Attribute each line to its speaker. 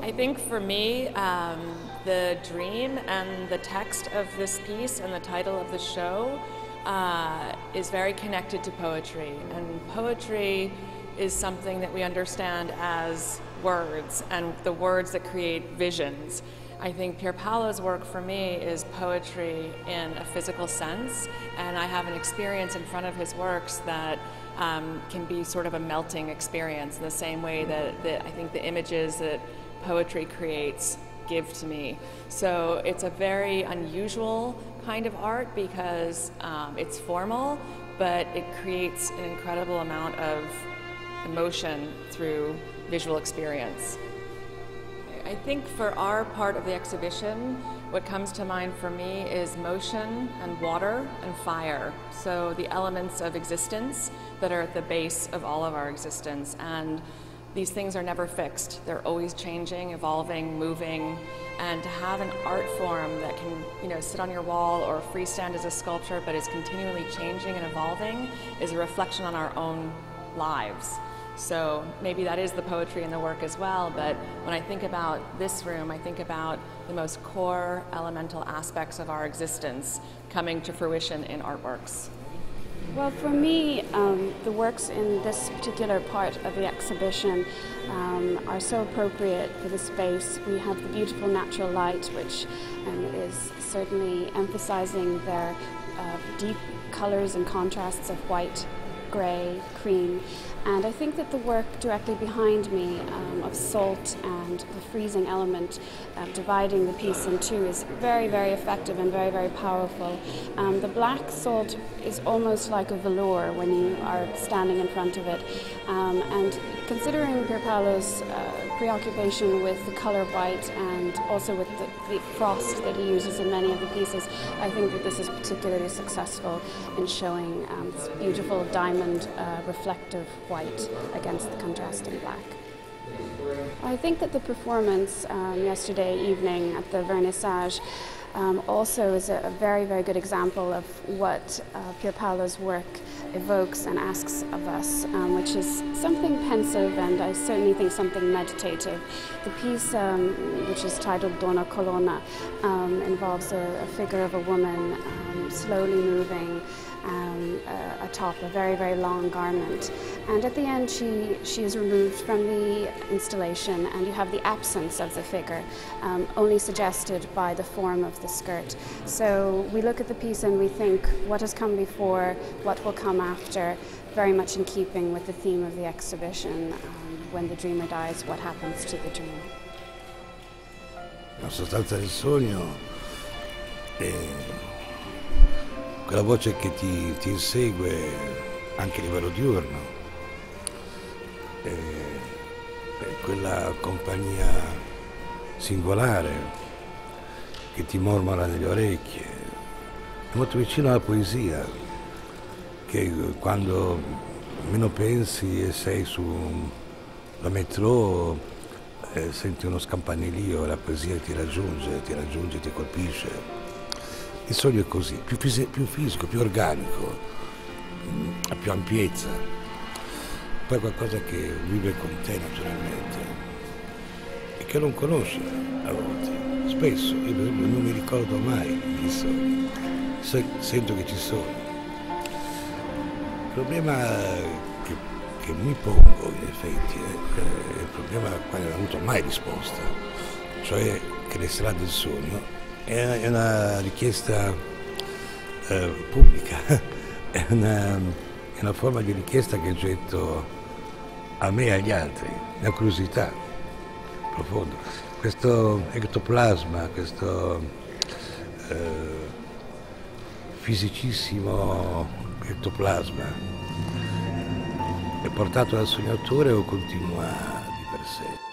Speaker 1: I think for me, the dream and the text of this piece and the title of the show is very connected to poetry. And poetry is something that we understand as words, and the words that create visions. I think Pier Paolo's work for me is poetry in a physical sense, and I have an experience in front of his works that can be sort of a melting experience in the same way that I think the images that poetry creates give to me. So it's a very unusual kind of art because it's formal, but it creates an incredible amount of emotion through visual experience. I think for our part of the exhibition, what comes to mind for me is motion and water and fire. So the elements of existence that are at the base of all of our existence. And these things are never fixed. They're always changing, evolving, moving. And to have an art form that can, sit on your wall or freestand as a sculpture, but is continually changing and evolving, is a reflection on our own lives. So maybe that is the poetry in the work as well, but when I think about this room, I think about the most core elemental aspects of our existence coming to fruition in artworks.
Speaker 2: Well, for me, the works in this particular part of the exhibition are so appropriate for the space. We have the beautiful natural light, which is certainly emphasizing their deep colors and contrasts of white, grey, cream. And I think that the work directly behind me of salt and the freezing element dividing the piece in two is very, very effective and very, very powerful. The black salt is almost like a velour when you are standing in front of it. And considering Pier Paolo's preoccupation with the colour white and also with the frost that he uses in many of the pieces, I think that this is particularly successful in showing this beautiful diamond reflective white against the contrasting black. I think that the performance yesterday evening at the Vernissage also is a very, very good example of what Pier Paolo's work evokes and asks of us, which is something pensive and I certainly think something meditative. The piece, which is titled Donna Colonna, involves a figure of a woman slowly moving atop a very, very long garment. And at the end she is removed from the installation and you have the absence of the figure, only suggested by the form of the skirt. So we look at the piece and we think what has come before, what will come after, very much in keeping with the theme of the exhibition, when the dreamer dies, what happens to the dream.
Speaker 3: La sostanza del sogno è quella voce che ti insegue anche a livello diurno, è quella compagnia singolare che ti mormora nelle orecchie, è molto vicino alla poesia, che quando meno pensi e sei sulla metro senti uno scampanellio, la poesia ti raggiunge, ti colpisce. Il sogno è così, più fisico, più organico, ha più ampiezza, poi è qualcosa che vive con te naturalmente e che non conosci a volte, spesso, io per esempio non mi ricordo mai i sogni, sento che ci sono. Il problema che mi pongo in effetti è il problema al quale non ho avuto mai risposta, cioè che le strade del sogno è una richiesta pubblica, è una forma di richiesta che getto a me e agli altri, una curiosità profonda. Questo ectoplasma, questo fisicissimo ectoplasma è portato dal sognatore o continua di per sé?